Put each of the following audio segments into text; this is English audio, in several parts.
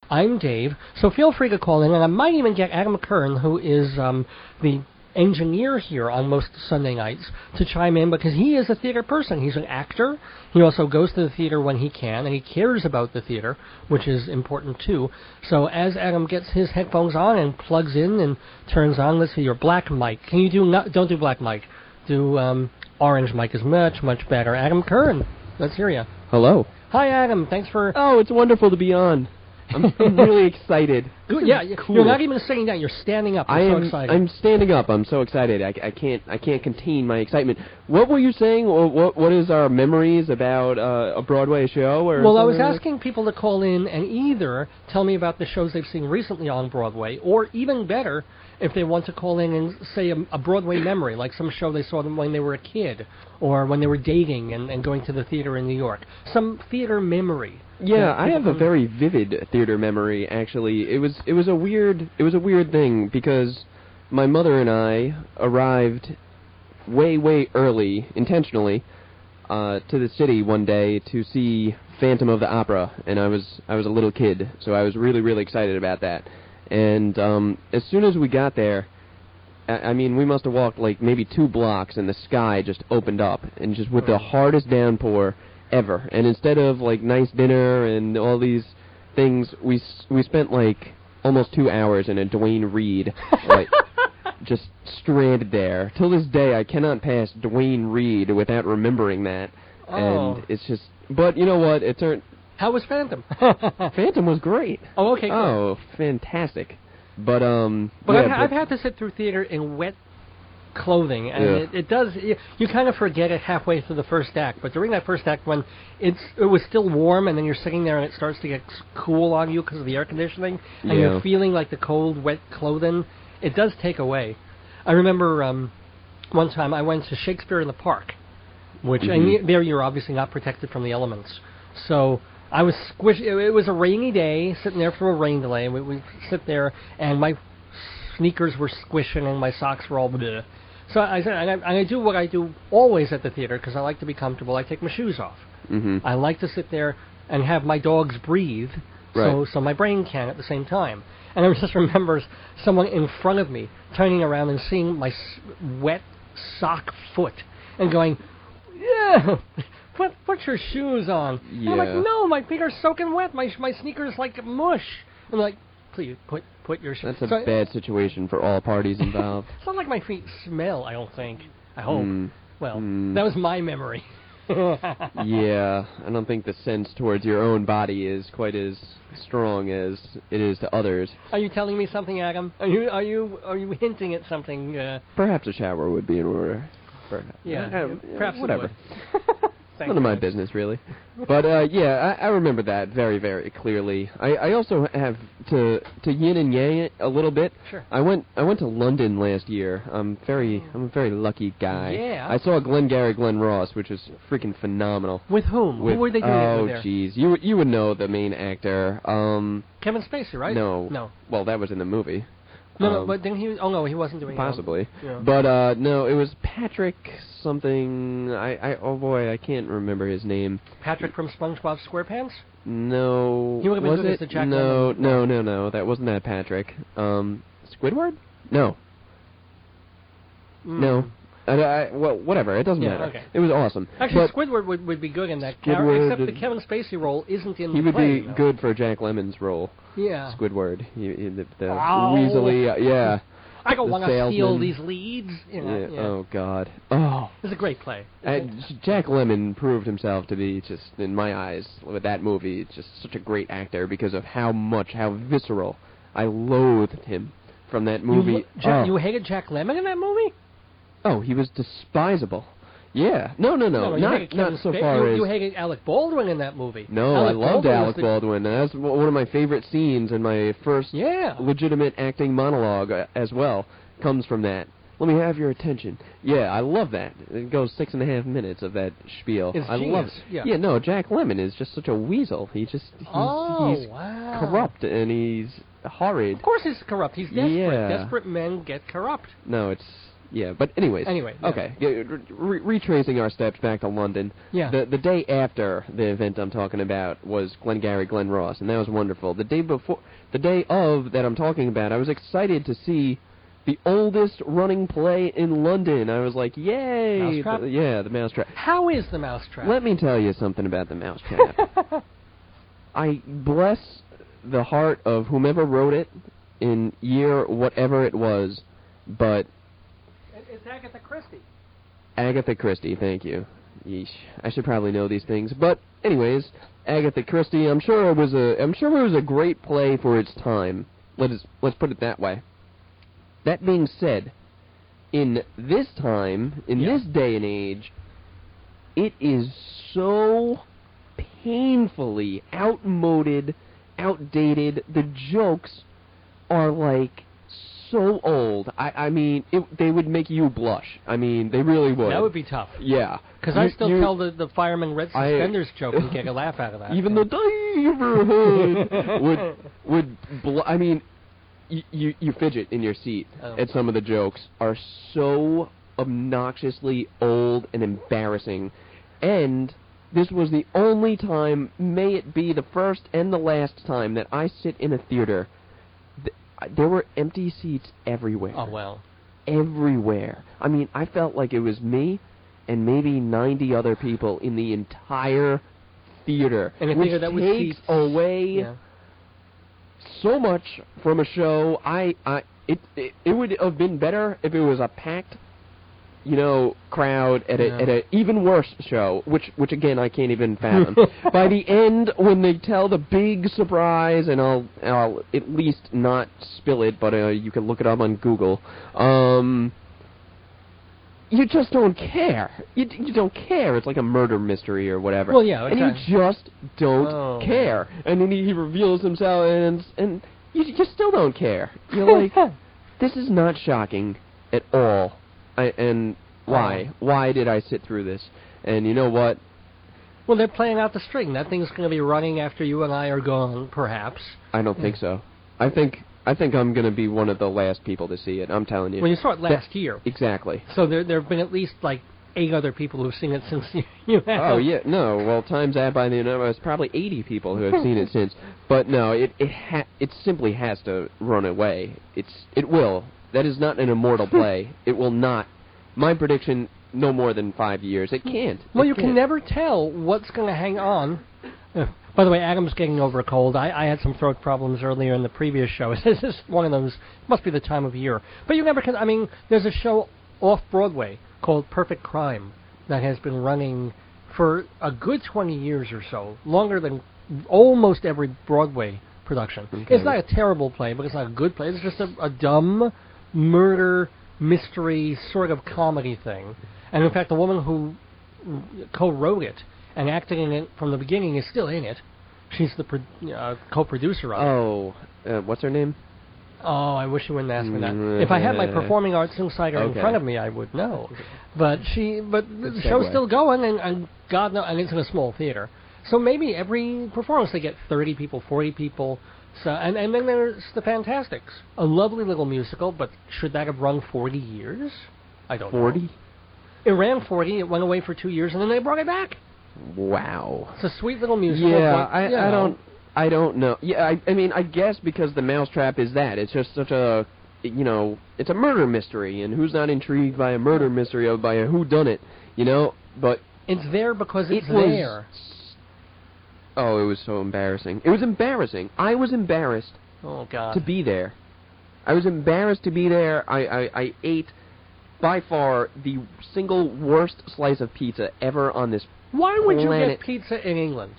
I'm Dave. So feel free to call in, and I might even get Adam Kern, who is the engineer here on most Sunday nights, to chime in, because he is a theater person. He's an actor. He also goes to the theater when he can, and he cares about the theater, which is important too. So as Adam gets his headphones on and plugs in and turns on, let's see, your black mic. Can you do, don't do black mic. Do orange mic is much, much better. Adam Kern, let's hear you. Hello. Hi, Adam. Thanks for... Oh, it's wonderful to be on. I'm really excited. Yeah, cool. You're not even sitting down. You're standing up. I'm so excited. I'm standing up. I'm so excited. I can't contain my excitement. What were you saying? What is our memories about a Broadway show? Or well, I was asking people to call in and either tell me about the shows they've seen recently on Broadway, or even better, if they want to call in and say a Broadway memory, like some show they saw them when they were a kid, or when they were dating and going to the theater in New York. Some theater memory. Yeah, I have a very vivid theater memory. Actually, it was a weird thing because my mother and I arrived way early, intentionally, to the city one day to see Phantom of the Opera, and I was a little kid, so I was really excited about that. And as soon as we got there, I mean, we must have walked like maybe 2 blocks, and the sky just opened up, and just with the hardest downpour ever. And instead of like nice dinner and all these things, we spent like almost 2 hours in a Duane Reade, like just stranded there. Till this day, I cannot pass Duane Reade without remembering that. Oh. And it's just, but you know what? It turned. How was Phantom? Phantom was great. Oh, okay, good. Oh, fantastic. But yeah, I've had to sit through theater in wet clothing, and it does. You kind of forget it halfway through the first act, but during that first act, when it was still warm, and then you're sitting there and it starts to get cool on you because of the air conditioning, and you're feeling like the cold, wet clothing, it does take away. I remember one time I went to Shakespeare in the Park, which and there you're obviously not protected from the elements, so I was squished. It was a rainy day, sitting there for a rain delay. We sit there, and my sneakers were squishing, and my socks were all bleh. So I said, and I do what I do always at the theater, because I like to be comfortable. I take my shoes off. I like to sit there and have my dogs breathe, so my brain can at the same time. And I just remember someone in front of me turning around and seeing my wet sock foot and going, yeah, put your shoes on. Yeah. And I'm like, no, my feet are soaking wet. My sneakers like mush. I'm like, please put your shoes. That's a bad situation for all parties involved. It's not like my feet smell, I don't think. I hope. Well, that was my memory. Yeah, I don't think the sense towards your own body is quite as strong as it is to others. Are you telling me something, Adam? Are you hinting at something? Perhaps a shower would be in order. Perhaps. Yeah, perhaps whatever. None of my business, really. But, yeah, I remember that very clearly. I also have to yin and yang it a little bit. Sure. I went to London last year. I'm a very lucky guy. Yeah. I saw Glengarry Glen Ross, which was freaking phenomenal. With whom? Who were they doing there? Oh, jeez. You would know the main actor. Kevin Spacey, right? No. Well, that was in the movie. No, but then he was... Oh, no, he wasn't doing possibly. Yeah. But, no, it was Patrick something... oh, boy, I can't remember his name. Patrick from SpongeBob SquarePants? No. He would have been good as the Jack Lemmon. No. That wasn't that Patrick. Squidward? No. No. Well, whatever. It doesn't matter. Okay. It was awesome. Actually, Squidward would be good in that character, except the Kevin Spacey role isn't in the play. He would be good for Jack Lemmon's role. Yeah. Squidward. The weaselly, yeah. I don't want to steal these leads. You know, yeah. Oh, God. Oh. It's a great play. Jack Lemmon proved himself to be, just, in my eyes, with that movie, just such a great actor because of how visceral I loathed him from that movie. You hated Jack Lemmon in that movie? Oh, he was despisable. Yeah. No, not so far as... You hated Alec Baldwin in that movie. No, I loved Alec Baldwin. That's one of my favorite scenes in my first legitimate acting monologue as well. Comes from that. Let me have your attention. Yeah, I love that. It goes 6.5 minutes of that spiel. It's I love it. Yeah, no, Jack Lemmon is just such a weasel. He's corrupt and he's horrid. Of course he's corrupt. He's desperate. Yeah. Desperate men get corrupt. No, it's Yeah, but anyways. Anyway. Yeah. Okay. Retracing our steps back to London. Yeah. The day after the event I'm talking about was Glengarry Glen Ross, and that was wonderful. The day of that I'm talking about, I was excited to see the oldest running play in London. I was like, yay! Mousetrap? The Mousetrap. How is the Mousetrap? Let me tell you something about the Mousetrap. I bless the heart of whomever wrote it in year whatever it was, but... It's Agatha Christie. Agatha Christie, thank you. Yeesh. I should probably know these things, but anyways, Agatha Christie. I'm sure it was a great play for its time. Let's put it that way. That being said, in this time, in this day and age, it is so painfully outmoded, outdated. The jokes are like so old. I mean, they would make you blush. I mean, they really would. That would be tough. Yeah. Because I still tell the fireman red suspenders joke and get a laugh out of that. Even the neighborhood I mean, you fidget in your seat at some of the jokes are so obnoxiously old and embarrassing. And this was the only time, may it be the first and the last time, that I sit in a theater. There were empty seats everywhere. Oh, well. Everywhere. I mean, I felt like it was me and maybe 90 other people in the entire theater. And which that takes away so much from a show. It would have been better if it was a packed, crowd at a even worse show, which again I can't even fathom. By the end, when they tell the big surprise, and I'll at least not spill it, but you can look it up on Google. You just don't care. You don't care. It's like a murder mystery or whatever. Well, yeah, and you just don't care. And then he reveals himself, and you still don't care. You're like, this is not shocking at all. And why? Why did I sit through this? And you know what? Well, they're playing out the string. That thing's going to be running after you and I are gone, perhaps. I don't think so. I think I'm going to be one of the last people to see it. I'm telling you. Well, you saw it last year. Exactly. So there have been at least like 8 other people who've seen it since you have. Oh yeah, no. Well, times that by the number, it's probably 80 people who have seen it since. But no, it simply has to run away. It will. That is not an immortal play. It will not. My prediction, no more than 5 years. It can't. Well, you can never tell what's going to hang on. By the way, Adam's getting over a cold. I had some throat problems earlier in the previous show. This is one of those. Must be the time of year. But you never can. I mean, there's a show off Broadway called Perfect Crime that has been running for a good 20 years or so, longer than almost every Broadway production. Okay. It's not a terrible play, but it's not a good play. It's just a dumb murder mystery sort of comedy thing. And in fact, the woman who co-wrote it and acted in it from the beginning is still in it. She's the co-producer of it. Oh, what's her name? Oh, I wish you wouldn't ask me that. If I had my Performing Arts Insider in front of me, I would know. But the show's still going, and God knows, and it's in a small theater. So maybe every performance they get 30 people, 40 people. So and then there's the Fantastics, a lovely little musical. But should that have run 40 years? I don't know. 40? It ran 40. It went away for 2 years, and then they brought it back. Wow. It's a sweet little musical. Yeah, I don't know. Yeah, I mean, I guess because the Mousetrap is that. It's just such a, it's a murder mystery, and who's not intrigued by a murder mystery or by a whodunit, But it's there because it's there. Oh, it was so embarrassing. It was embarrassing. I was embarrassed. Oh God. To be there. I was embarrassed to be there. I ate by far the single worst slice of pizza ever on this Why would you get pizza in England?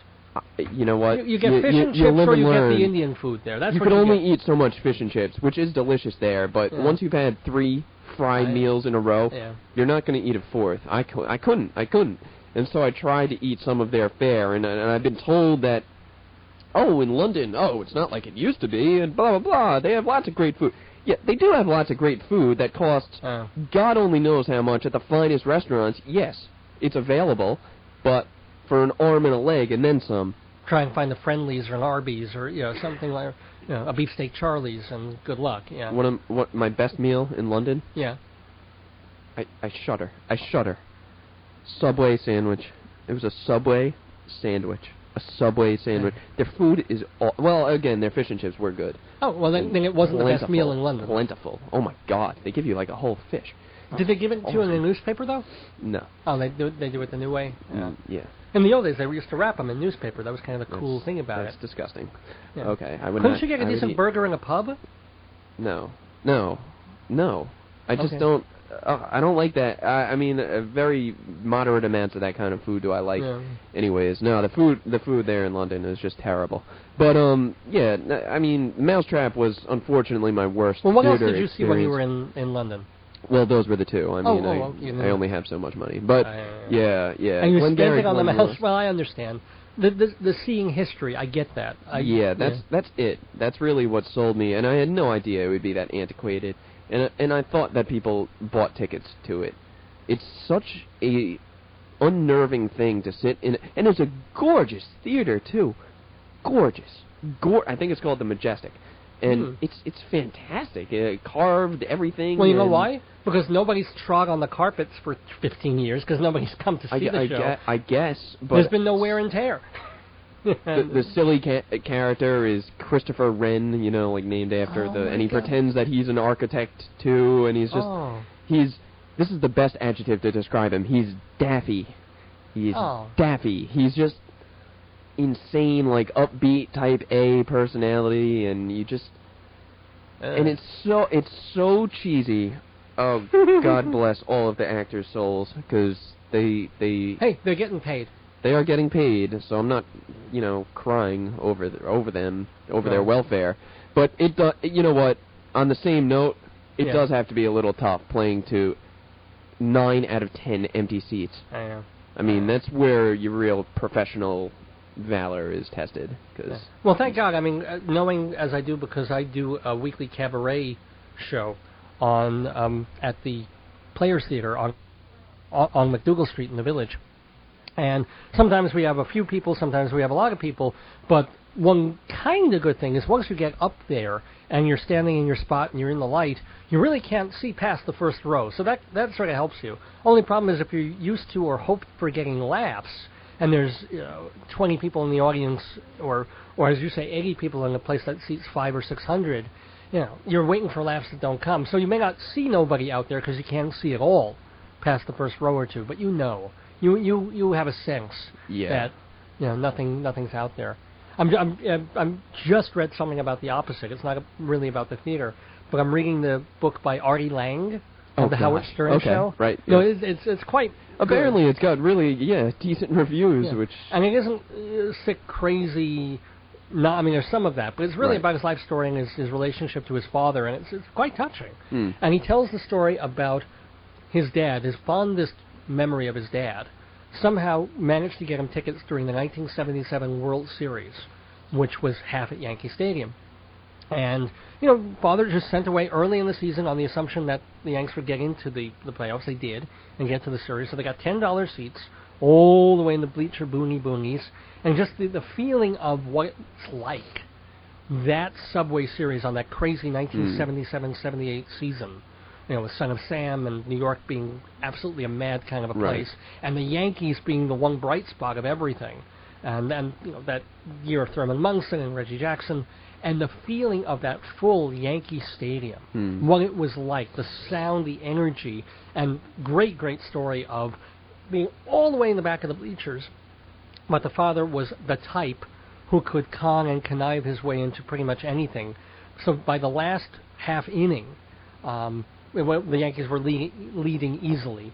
You know what? You get fish and chips, or you get the Indian food there. That's you can only eat so much fish and chips, which is delicious there. But once you've had 3 fried meals in a row, you're not going to eat a fourth. I couldn't. And so I tried to eat some of their fare, and I've been told that, in London, it's not like it used to be, and blah, blah, blah. They have lots of great food. Yeah, they do have lots of great food that costs God only knows how much at the finest restaurants. Yes, it's available, but for an arm and a leg and then some. Try and find the Friendlies or an Arby's or something like a beefsteak Charlie's, and good luck. Yeah. What my best meal in London? Yeah. I shudder. I shudder. Subway sandwich. It was a Subway sandwich. A Subway sandwich. Their food is well. Again, their fish and chips were good. Oh well, then it wasn't the best meal in London. Plentiful. Oh my God, they give you like a whole fish. Did they give it to you in the newspaper though? No. Oh, they do it the new way. Yeah. In the old days, they used to wrap them in newspaper. That was kind of the cool thing about it. That's disgusting. Yeah. Okay, Couldn't you get a decent burger in a pub? No. I just don't. I don't like that. I mean, very moderate amounts of that kind of food do I like. Yeah. Anyways, no, the food there in London is just terrible. But yeah, I mean, Mousetrap was unfortunately my worst. Well, what else did you experience. see when you were in London? Well, those were the two. I mean, I only have so much money. But yeah. And you spent it on the mouse. Well, I understand. The seeing history, I get that. That's it. That's really what sold me, and I had no idea it would be that antiquated. And I thought that people bought tickets to it. It's such a unnerving thing to sit in, and it's a gorgeous theater too. Gorgeous. I think it's called the Majestic. And it's fantastic. Carved everything. Well, you know why? Because nobody's trod on the carpets for 15 years because nobody's come to see the show. I guess. But there's been no wear and tear. the silly character is Christopher Wren, you know, like named after and he pretends that he's an architect too, and he's just this is the best adjective to describe him. He's daffy. He's daffy. He's just insane, like upbeat type A personality, and you just and it's so cheesy. Oh, God bless all of the actors' souls, because they're getting paid. They are getting paid, so I'm not, crying over their welfare. But you know what? On the same note, it does have to be a little tough playing to 9 out of 10 empty seats. I mean, that's where your real professional valor is tested. Well, thank God. I mean, knowing as I do, because I do a weekly cabaret show on at the Players Theater on McDougal Street in the Village. And sometimes we have a few people, sometimes we have a lot of people, but one kind of good thing is once you get up there and you're standing in your spot and you're in the light, you really can't see past the first row. So that sort of helps you. Only problem is if you're used to or hope for getting laughs, and there's 20 people in the audience, or as you say, 80 people in a place that seats 500 or 600, you're waiting for laughs that don't come. So you may not see nobody out there because you can't see at all past the first row or two, but you have a sense that nothing's out there. I'm just read something about the opposite. It's not really about the theater, but I'm reading the book by Artie Lang of the Howard Stern Show. Right. No, it's quite. Apparently, good. It's got really decent reviews, and it isn't sick crazy. No, I mean there's some of that, but it's really about his life story and his relationship to his father, and it's quite touching. And he tells the story about his dad, his fondest memory of his dad, somehow managed to get him tickets during the 1977 World Series, which was half at Yankee Stadium. And, father just sent away early in the season on the assumption that the Yanks would get into the playoffs. They did, and get to the series. So they got $10 seats all the way in the bleacher boonies. And just the feeling of what it's like, that Subway Series on that crazy 1977-78 season. With Son of Sam and New York being absolutely a mad kind of a place, and the Yankees being the one bright spot of everything, and then that year of Thurman Munson and Reggie Jackson, and the feeling of that full Yankee Stadium, what it was like, the sound, the energy, and great story of being all the way in the back of the bleachers, but the father was the type who could con and connive his way into pretty much anything. So by the last half inning, the Yankees were leading easily,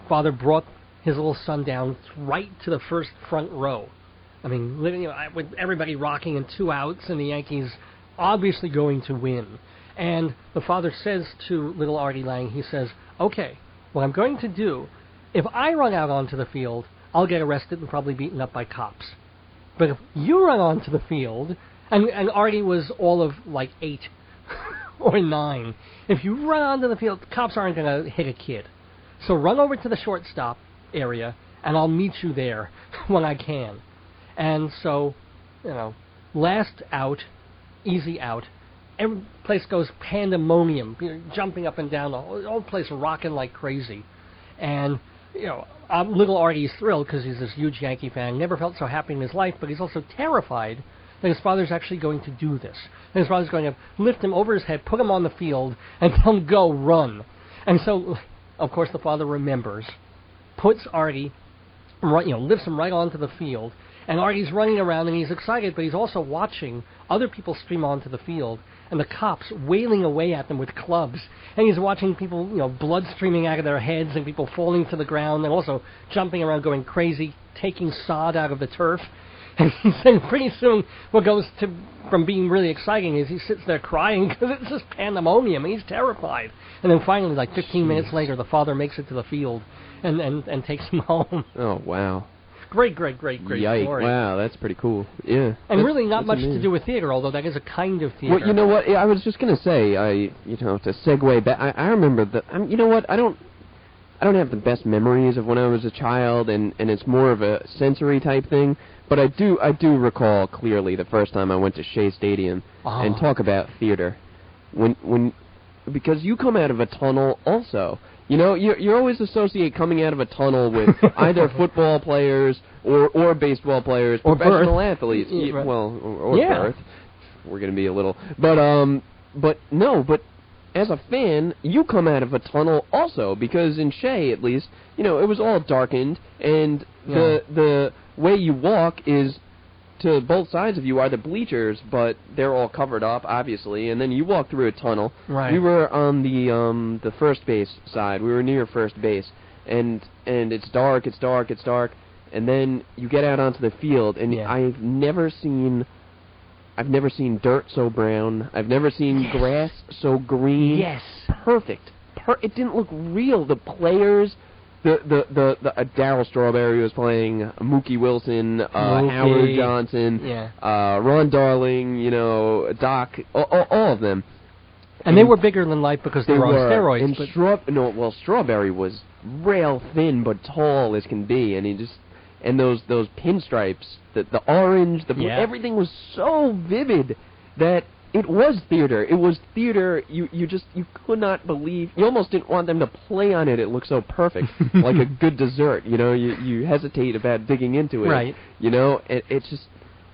father brought his little son down right to the first front row. I mean, with everybody rocking and 2 outs, and the Yankees obviously going to win. And the father says to little Artie Lang, he says, "Okay, what I'm going to do, if I run out onto the field, I'll get arrested and probably beaten up by cops. But if you run onto the field," and Artie was all of like 8 or 9. If you run onto the field, cops aren't going to hit a kid. So run over to the shortstop area, and I'll meet you there when I can. And so, last out, easy out, every place goes pandemonium, jumping up and down, the whole place rocking like crazy. And, little Artie's thrilled because he's this huge Yankee fan, never felt so happy in his life, but he's also terrified that his father's actually going to do this. And his father's going to lift him over his head, put him on the field, and tell him, go, run. And so, of course, the father remembers, puts Artie, lifts him right onto the field, and Artie's running around, and he's excited, but he's also watching other people stream onto the field, and the cops wailing away at them with clubs. And he's watching people, blood streaming out of their heads, and people falling to the ground, and also jumping around, going crazy, taking sod out of the turf. And then pretty soon, what goes from being really exciting is he sits there crying because it's just pandemonium. He's terrified. And then finally, like 15 minutes later, the father makes it to the field and takes him home. Oh, wow. Great story. Wow, that's pretty cool. Yeah. And really not much to do with theater, although that is a kind of theater. Well, you know what? I was just going to say, to segue back, I remember that, you know what? I don't have the best memories of when I was a child, and it's more of a sensory type thing. But I do recall clearly the first time I went to Shea Stadium and talk about theater, because you come out of a tunnel also. You always associate coming out of a tunnel with either football players or baseball players, or professional athletes. Right. Well, or birth. We're going to be a little, but as a fan, you come out of a tunnel also, because in Shea, at least, it was all darkened, and the way you walk is to both sides of you are the bleachers, but they're all covered up, obviously, and then you walk through a tunnel. Right. We were on the first base side. We were near first base, and it's dark, and then you get out onto the field, and I've never seen dirt so brown. I've never seen grass so green. Yes. Perfect. It didn't look real. The players, the Darryl Strawberry was playing, Mookie Wilson, Howard Johnson, Ron Darling, Doc, all of them. And they were bigger than life because they were on steroids. And Strawberry was rail thin but tall as can be, and those pinstripes, the orange, everything was so vivid that it was theater. It was theater. You could not believe. You almost didn't want them to play on it. It looked so perfect, like a good dessert. You hesitate about digging into it. Right. It's just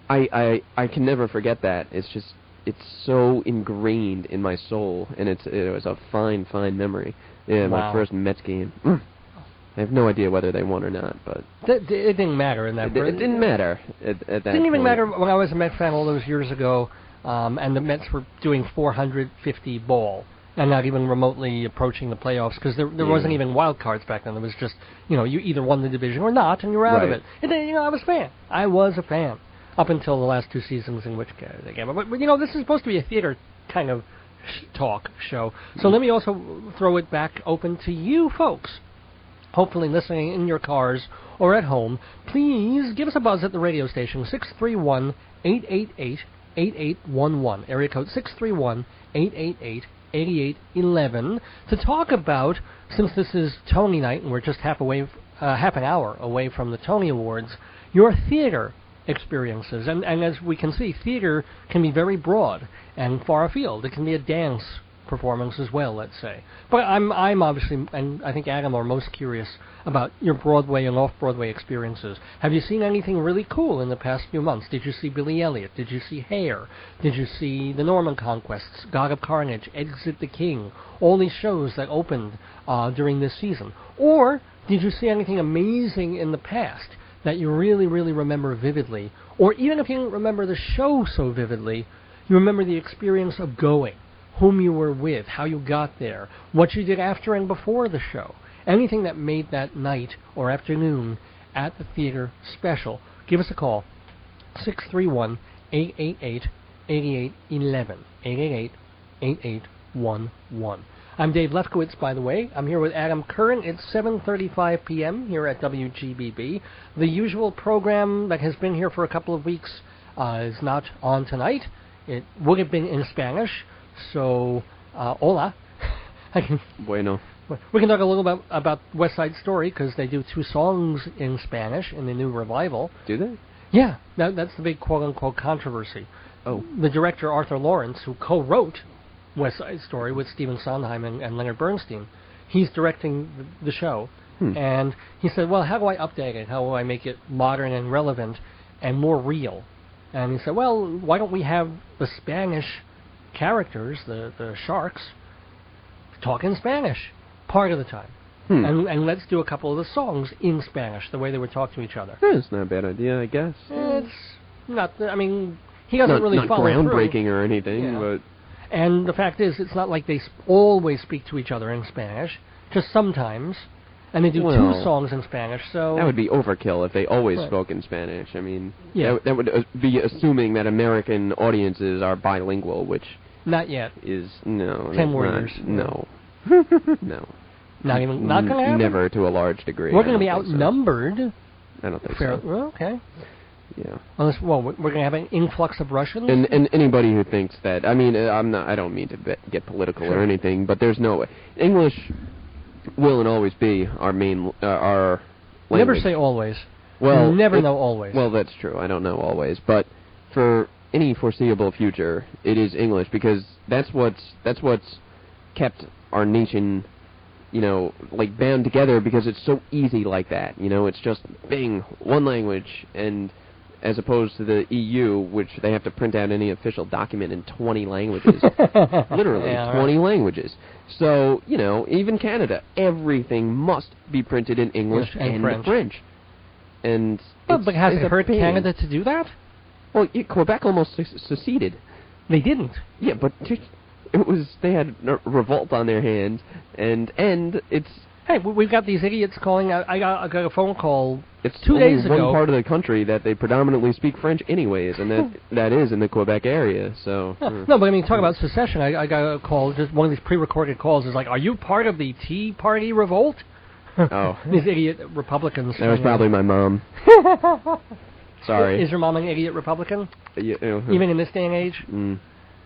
I can never forget that. It's so ingrained in my soul, and it was a fine memory. Yeah, wow. My first Mets game. I have no idea whether they won or not, but it didn't matter in that. It didn't matter at that. It didn't even point. matter when I was a Mets fan all those years ago, and the Mets were doing 450 ball and not even remotely approaching the playoffs, because there wasn't even wild cards back then. It was just you either won the division or not, and you were out of it. And then, I was a fan. I was a fan up until the last two seasons in which they came. But this is supposed to be a theater kind of talk show, so let me also throw it back open to you folks. Hopefully listening in your cars or at home, please give us a buzz at the radio station, 631-888-8811, area code 631-888-8811, to talk about, since this is Tony night and we're just half an hour away from the Tony Awards, your theater experiences. And as we can see, theater can be very broad and far afield. It can be a dance performance as well, let's say. But I'm obviously, and I think Adam are most curious about your Broadway and off-Broadway experiences. Have you seen anything really cool in the past few months? Did you see Billy Elliot? Did you see Hair? Did you see The Norman Conquests, God of Carnage, Exit the King, all these shows that opened during this season? Or did you see anything amazing in the past that you really, really remember vividly? Or even if you didn't remember the show so vividly, you remember the experience of going, whom you were with, how you got there, what you did after and before the show. Anything that made that night or afternoon at the theater special. Give us a call, 631-888-8811, 888-8811. I'm Dave Lefkowitz, by the way. I'm here with Adam Kern. It's 7:35 p.m. here at WGBB. The usual program that has been here for a couple of weeks is not on tonight. It would have been in Spanish. So, hola. Bueno. We can talk a little about West Side Story, because they do 2 songs in Spanish in the new revival. Do they? Yeah, that's the big quote-unquote controversy. the director Arthur Lawrence, who co-wrote West Side Story with Stephen Sondheim and Leonard Bernstein, he's directing the show. And he said, well, how do I update it? How do I make it modern and relevant and more real? And he said, well, why don't we have the Spanish characters, the sharks, talk in Spanish part of the time? And let's do a couple of the songs in Spanish, the way they would talk to each other. It's not a bad idea, I guess. It's not, I mean, he doesn't really follow through. Not groundbreaking or anything, but... And the fact is, it's not like they always speak to each other in Spanish, just sometimes. And they do two songs in Spanish, so... That would be overkill if they always spoke in Spanish. I mean, that would be assuming that American audiences are bilingual, which... Not yet. Is, no. 10 more years. No. No. Not going to happen? Never to a large degree. We're going to be outnumbered. So. I don't think so. Well, okay. Yeah. Unless, we're going to have an influx of Russians? And anybody who thinks that... I mean, I don't mean to get political or anything, but there's no... English... will and always be our main our language. Never say always. Well, you never know always. Well, that's true. I don't know always, but for any foreseeable future, it is English because that's what's kept our nation, like bound together because it's so easy like that. It's just bing, one language, and as opposed to the EU, which they have to print out any official document in 20 languages. Literally, 20 languages. So, even Canada, everything must be printed in English and French. And but has it hurt Canada to do that? Well, Quebec almost seceded. They didn't. Yeah, but they had a revolt on their hands, and it's... Hey, we've got these idiots calling out. I got a phone call 2 days ago. It's one part of the country that they predominantly speak French anyways, and that is in the Quebec area, so... No, but I mean, talk about secession. I got a call, just one of these pre-recorded calls is like, are you part of the Tea Party revolt? Oh. These idiot Republicans. That was probably my mom. Sorry. Is your mom an idiot Republican? Even in this day and age?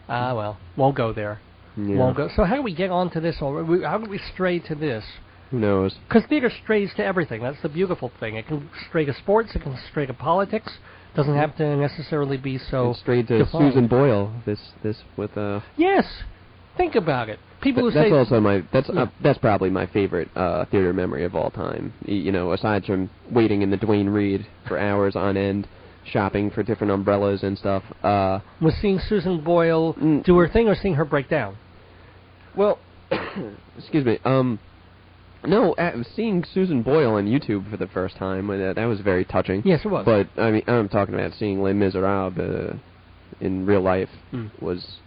Well, won't go there. Yeah. Won't go. So how do we get on to this? How do we stray to this? Who knows? Because theater strays to everything. That's the beautiful thing. It can stray to sports. It can stray to politics. Doesn't have to necessarily be so. It strayed to defined. Susan Boyle. This with Yes, think about it. People who that's say also that's probably my favorite theater memory of all time. Aside from waiting in the Duane Reade for hours on end, shopping for different umbrellas and stuff. Was seeing Susan Boyle do her thing or seeing her break down? Well, excuse me. No, seeing Susan Boyle on YouTube for the first time, that was very touching. Yes, it was. But, I mean, I'm talking about seeing Les Miserables in real life was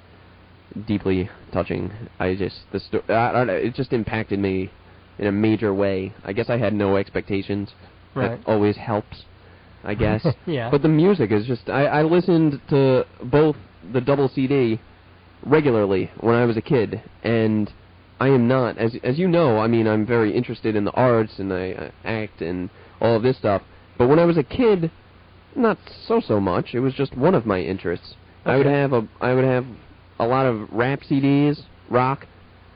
deeply touching. It just impacted me in a major way. I guess I had no expectations. Right. That always helps, I guess. Yeah. But the music is just... I listened to both the double CD regularly when I was a kid, and... I am not, as you know, I mean, I'm very interested in the arts, and I act and all of this stuff. But when I was a kid, not so much. It was just one of my interests. Okay. I would have a lot of rap CDs, rock,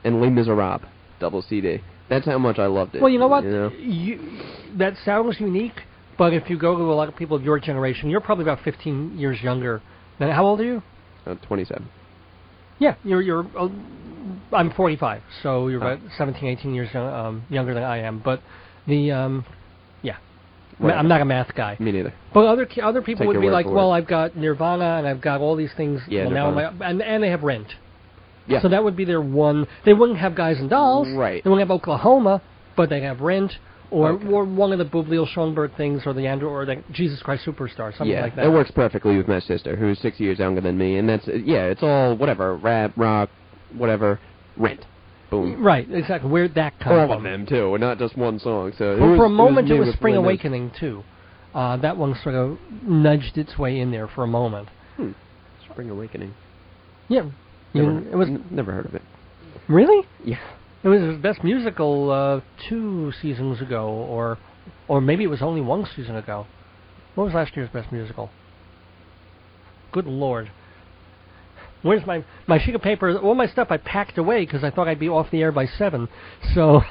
and Les Miserables double CD. That's how much I loved it. Well, you know what? That sounds unique, but if you go to a lot of people of your generation, you're probably about 15 years younger. Now, how old are you? 27. Yeah, you're. I'm 45, so you're about 17, 18 years younger than I am. But I'm not a math guy. Me neither. But other people would be like, well, I've got Nirvana and I've got all these things. Yeah, well, now and they have Rent. Yeah. So that would be their one. They wouldn't have Guys and Dolls. Right. They wouldn't have Oklahoma, but they have Rent. Or one of the Bublé Schoenberg things, or the Jesus Christ Superstar, something like that. It works perfectly with my sister, who's 6 years younger than me, and it's all whatever, rap, rock, whatever, Rent, boom. Right, exactly. Where'd that come from? All of them too, and not just one song. So for a moment, it was Spring Awakening too. That one sort of nudged its way in there for a moment. Spring Awakening. Yeah, never heard of it. Really? Yeah. It was his best musical 2 seasons ago, or maybe it was only 1 season ago. What was last year's best musical? Good Lord. Where's my sheet of paper? All my stuff I packed away because I thought I'd be off the air by 7. So,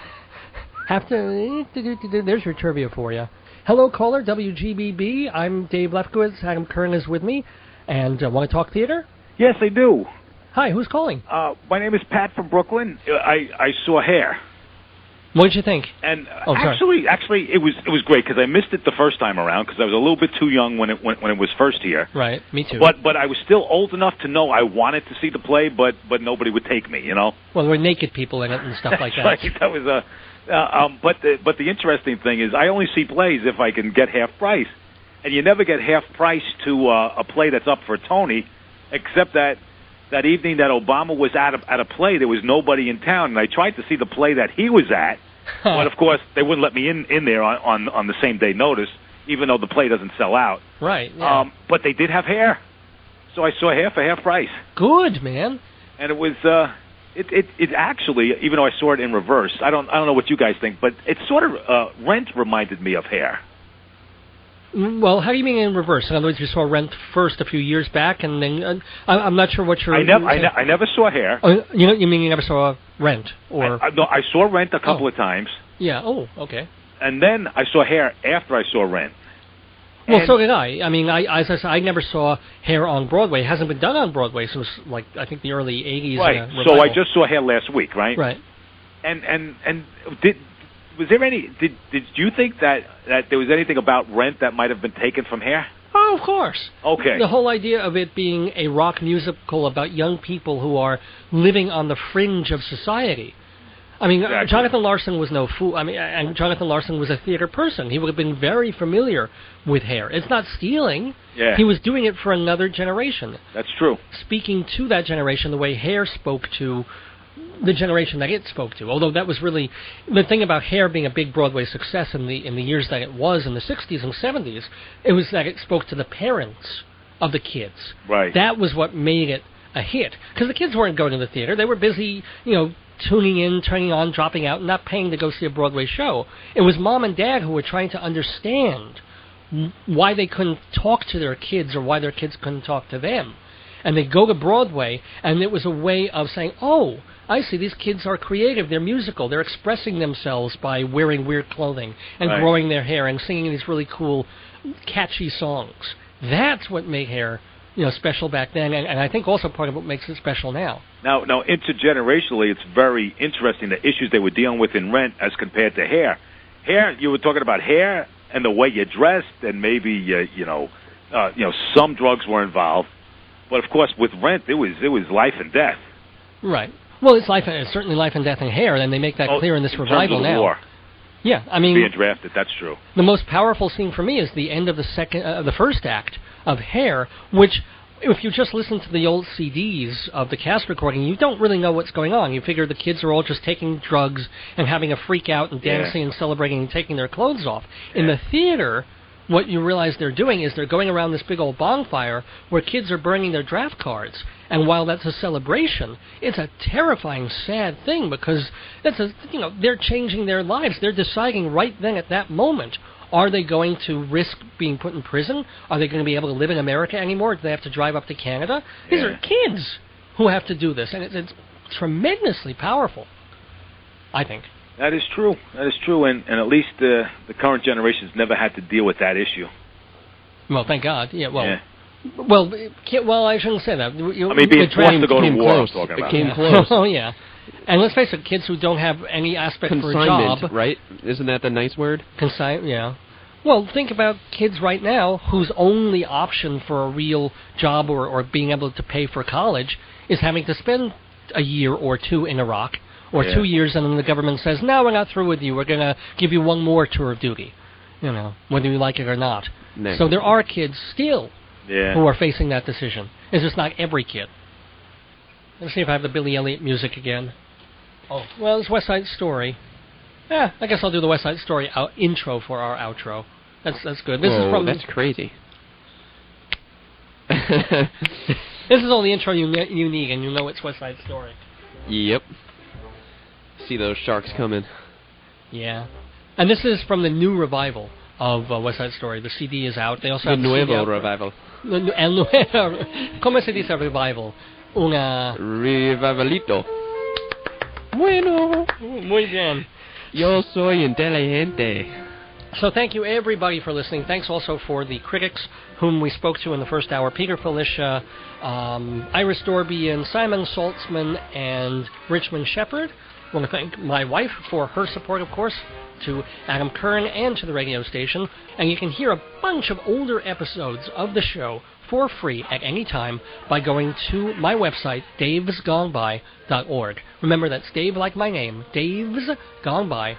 there's your trivia for you. Hello, caller, WGBB. I'm Dave Lefkowitz. Adam Kern is with me. And want to talk theater? Yes, I do. Hi, who's calling? My name is Pat from Brooklyn. I saw Hair. What did you think? And actually, it was great because I missed it the first time around because I was a little bit too young when it was first here. Right, me too. But I was still old enough to know I wanted to see the play, but nobody would take me, you know. Well, there were naked people in it and stuff like that. Right, that was but the interesting thing is I only see plays if I can get half price, and you never get half price to a play that's up for a Tony, except that evening that Obama was at a play, there was nobody in town, and I tried to see the play that he was at, but of course they wouldn't let me in there on the same day notice, even though the play doesn't sell out. Right. Yeah. But they did have Hair, so I saw Hair for half price. Good, man. And it was it actually, even though I saw it in reverse, I don't know what you guys think, but it sort of Rent reminded me of Hair. Well, how do you mean in reverse? In other words, you saw Rent first a few years back, and then I'm not sure what you're. I never saw Hair. You mean you never saw Rent, or? No, I saw Rent a couple of times. Yeah. Oh, okay. And then I saw Hair after I saw Rent. Well, so did I. I mean, as I said, I never saw Hair on Broadway. It hasn't been done on Broadway since, like, I think the early 80s. Right. So I just saw Hair last week, right? Right. And was there any? Did you think that there was anything about Rent that might have been taken from Hair? Oh, of course. Okay. The whole idea of it being a rock musical about young people who are living on the fringe of society. I mean, exactly. Jonathan Larson was no fool. I mean, and Jonathan Larson was a theater person. He would have been very familiar with Hair. It's not stealing. Yeah. He was doing it for another generation. That's true. Speaking to that generation the way Hair spoke to the generation that it spoke to. Although that was really the thing about Hair being a big Broadway success in the years that it was in the 60s and 70s. It was that it spoke to the parents of the kids. Right. That was what made it a hit, because the kids weren't going to the theater. They were busy, tuning in, turning on, dropping out, and not paying to go see a Broadway show. It was mom and dad who were trying to understand why they couldn't talk to their kids or why their kids couldn't talk to them. And they'd go to Broadway, and it was a way of saying, oh, I see, these kids are creative, they're musical, they're expressing themselves by wearing weird clothing and growing their hair and singing these really cool, catchy songs. That's what made Hair special back then, and I think also part of what makes it special now. Now, intergenerationally, it's very interesting the issues they were dealing with in Rent as compared to Hair. Hair, you were talking about Hair and the way you dressed, and maybe some drugs were involved, but of course with Rent, it was life and death. Right. Well, it's certainly life and death in Hair, and they make that clear in this revival now. War. Yeah, I mean, being drafted, that's true. The most powerful scene for me is the end of the first act of Hair, which, if you just listen to the old CDs of the cast recording, you don't really know what's going on. You figure the kids are all just taking drugs and having a freak out and dancing and celebrating and taking their clothes off. Yeah. In the theater, what you realize they're doing is they're going around this big old bonfire where kids are burning their draft cards. And while that's a celebration, it's a terrifying, sad thing because they're changing their lives. They're deciding right then at that moment, are they going to risk being put in prison? Are they going to be able to live in America anymore? Do they have to drive up to Canada? These are kids who have to do this, and it's tremendously powerful, I think. That is true. And at least the current generations never had to deal with that issue. Well, thank God. Yeah, well... Yeah. Well, I shouldn't say that. Being forced to go to war, I'm talking about. It came close. Oh, yeah. And let's face it, kids who don't have any aspect for a job... right? Isn't that the nice word? Yeah. Well, think about kids right now whose only option for a real job or being able to pay for college is having to spend a year or two in Iraq, or 2 years, and then the government says, no, we're not through with you. We're going to give you one more tour of duty, whether you like it or not. Next. So there are kids still... who are facing that decision. It's just not every kid. Let's see if I have the Billy Elliot music again. Oh, well, it's West Side Story. I guess I'll do the West Side Story intro for our outro. That's good. That's crazy. This is all the intro you need, and you know it's West Side Story. Yep. See those sharks coming. Yeah. And this is from the new revival of West Side Story. The CD is out. They also have the nuevo revival. ¿Cómo se dice revival? Revivalito. Bueno. Muy bien. Yo soy inteligente. So thank you, everybody, for listening. Thanks also for the critics whom we spoke to in the first hour, Peter Felicia, Iris Dorbian, Simon Saltzman, and Richmond Shepard. I want to thank my wife for her support, of course, to Adam Kern and to the radio station. And you can hear a bunch of older episodes of the show for free at any time by going to my website, davesgoneby.org. Remember, that's Dave like my name, davesgoneby.org.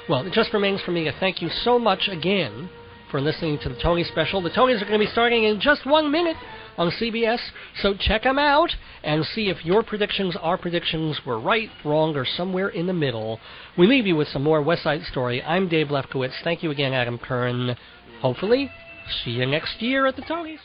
Well, it just remains for me to thank you so much again for listening to the Tony Special. The Tonys are going to be starting in just 1 minute on CBS, so check them out and see if your our predictions were right, wrong, or somewhere in the middle. We leave you with some more West Side Story. I'm Dave Lefkowitz. Thank you again, Adam Kern. Hopefully, see you next year at the Tonys.